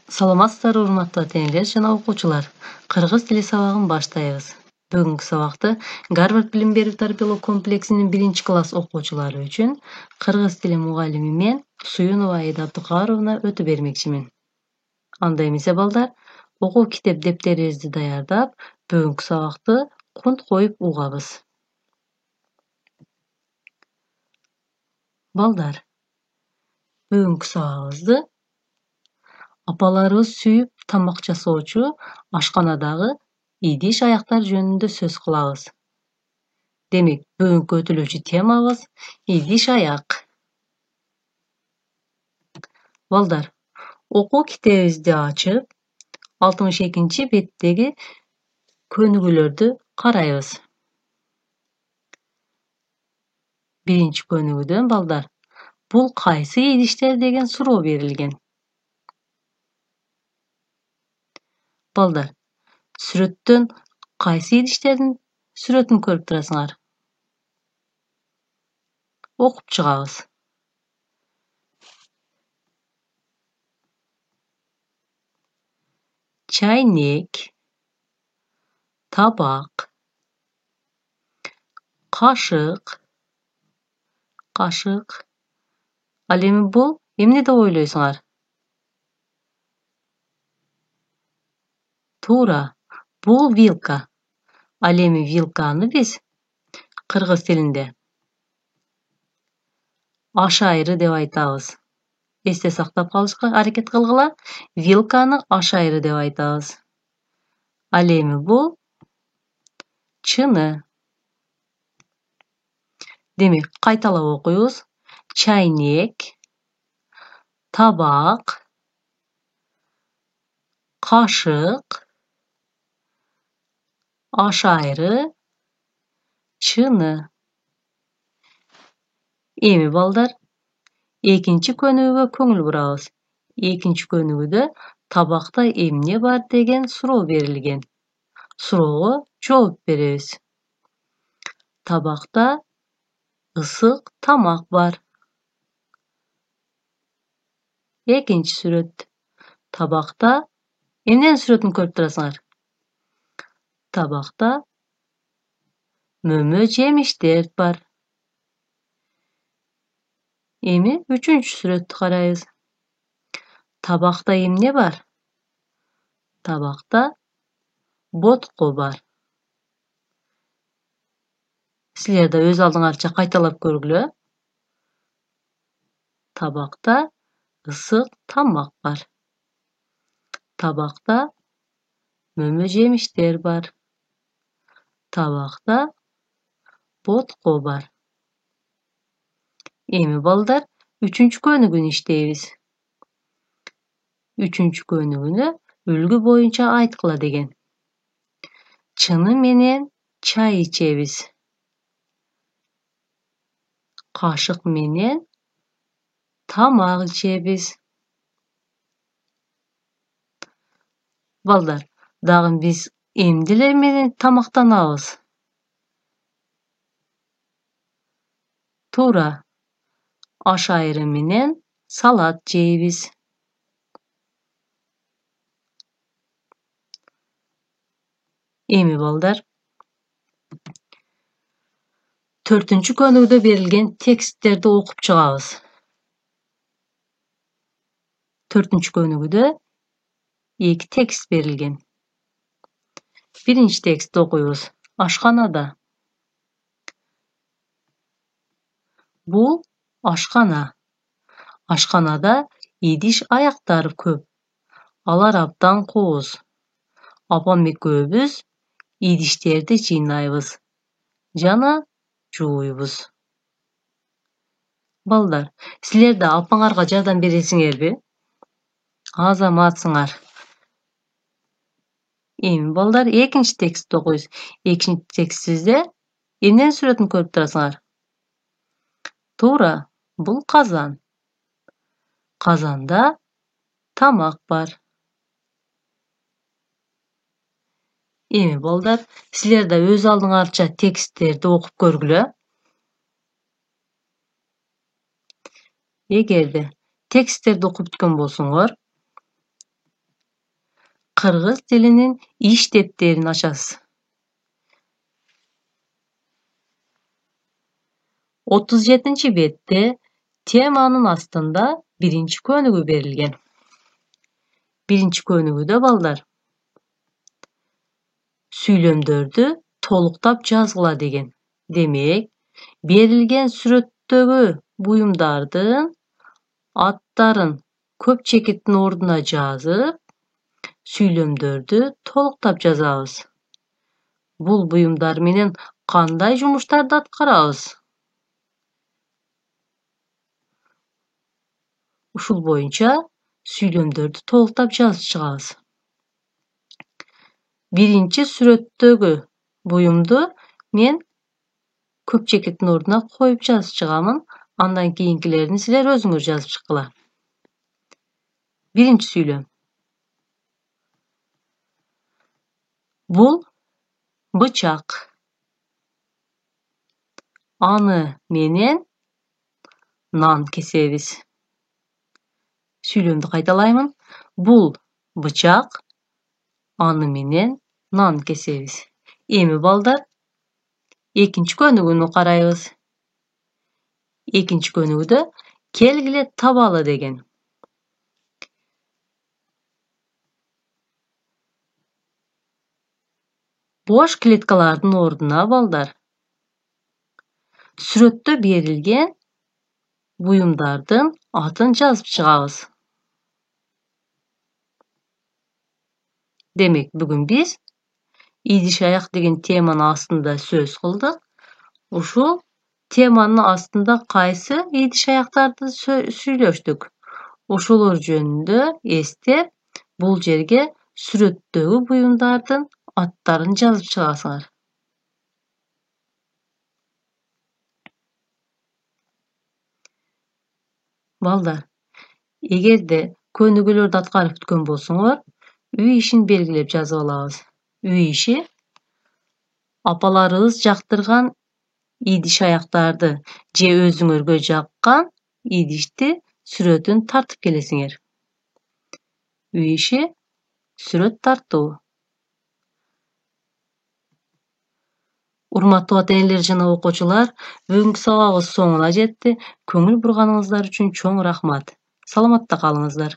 Саламатсыздарбы, урматтуу ата-энелер жана окуучулар. Кыргыз тили сабагын баштайбыз. Бүгүнкү сабакты Гарвард билим берүү тарбиялоо комплексинин 1-класс окуучулары үчүн кыргыз тили мугалими мен Суюнова Аида Абдыкаровна өтүп бермекчимин. Анда эмесе балдар, окуу китеп дептерибизди даярдап, бүгүнкү сабакты кунт коюп угабыз. Балдар, бүгүнкү сабагыбызды апаларыбыз сүйүп тамак жасоочу ашканадагы идиш аяктар жөнүндө сөз кылабыз. Демек, бүгүнкү өтүлүүчү темабыз идиш аяк. Балдар, окуу китебибизди ачып, 62-беттеги көнүгүүлөрдү карайбыз. Биринчи көнүгүүдөн балдар, бул кайсы идиштер деген суроо берилген. Балдар, сүрөттөн кайсы идиштердин сүрөтүн көрүп турасыңар? Окуп чыгабыз. Чайнек, табак, кашык. Ал эми бул эмне деп ойлойсуңар? Туура, бул вилка. Ал эми вилканы биз кыргыз тилинде аш айры деп айтабыз. Эсте сактап калышка аракет кылгыла. Вилканы аш айры деп айтабыз. Ал эми бул чыны. Демек, кайталап окуйбуз. Чайнек, табак, кашык, аш айры, чыны. Эми балдар, экинчи көнүгүүгө көңүл бурабыз. Экинчи көнүгүүдө табакта эмне бар деген суроо берилген. Суроого жооп беребиз. Табакта ысык тамак бар. Экинчи сүрөт. Табакта эмненин сүрөтүн көрүп турасыңар? Табакта мөмө жемиштер бар. Эми үчүнчү сүрөттү карайбыз. Табакта эмне бар? Табакта ботко бар. Силер да өз алдыңарча кайталап көргүлө. Табакта ысык тамак бар. Табакта мөмө жемиштер бар. Табакта ботко бар. Эми балдар, үчүнчү көнүгүүнү иштейбиз. Үчүнчү көнүгүүнү үлгү боюнча айткыла деген. Чыны менен чай ичебиз. Кашык менен тамак ичебиз. Балдар, дагы биз эмнелер менен тамактанабыз? Туура, аш айры менен салат жейбиз. Эми балдар, 4-чү көнүгүүдө берилген тексттерди окуп чыгабыз. 4-чү көнүгүүдө 2 текст берилген. Биринчи текстти окуйбуз. Ашканада. Бул ашкана. Ашканада идиш аяктар көп. Алар абдан кооз. Апам экөөбүз идиштерди жыйнайбыз жана жууйбуз. Балдар, силер да апаңарга жардам бересиңерби? Азаматсыңар. Эми балдар, экинчи текстти окуйбуз. Экинчи текстибизде эмненин сүрөтүн көрүп турасыңар? Туура, бул казан. Казанда тамак бар. Эми балдар, силер да өз алдыңарча тексттерди окуп көргүлө. Эгерде тексттерди окуп бүткөн болсоңор, Kırgız dilinin iş defterini açasız. 37. bette temanın astında birinci könügü berilgen. Birinci könügüde balдар. Süйлömdördü toluktap жазgıla degen. Demek, berilgen сүрөттөгү буюмдардын аттарын көп чекиттин ордуна жазып, süйлөмдөрдү толуктап жазабыз. Бул буюмдар менен кандай жумуштарды аткарабыз? Ушул боюнча süйлөмдөрдү толуктап жазып чыгабыз. Birinci сүрөттөгү буюмду мен көп чекиттин ордуна коюп жазып чыгамын. Андан кийинкилерин силер өзүңөр жазып чыккыла. Birinci süйлөм. Бул бычак. Аны менен нан кесебиз. Süйлөмдү кайталаймын. Бул бычак. Аны менен нан кесебиз. Эми балдар, экинчи көнүгүнү карайбыз. Экинчи көнүгүдө келгиле табалы деген. Boş клеткалардын ордуна балдар сүрөттө берилген буюмдардын атын жазып чыгабыз. Demek бүгүн биз идиш аяк деген теманын астында сөз кылдык. Ушул теманын астында кайсы идиш аяктарды сүйлөштүк. Ошолор жөнүндө эстеп, бул жерге сүрөттөгү буюмдардын аттарын жазып чыгасыңар. Балдар, эгерде көнүгүүлөрдү аткарып бүткөн болсоңор, үй ишин белгилеп жазып алабыз. Үй иши апаларыбыз жактырган идиш аяктарды же өзүңөргө жаккан идишти сүрөтүн тартып келесиңер. Үй иши сүрөт тартуу. Урматтуу ата-энелер жана окуучулар, бүгүнкү сабагыбыз соңуна жетти. Көңүл бурганыңыздар үчүн чоң рахмат. Саламатта калыңыздар.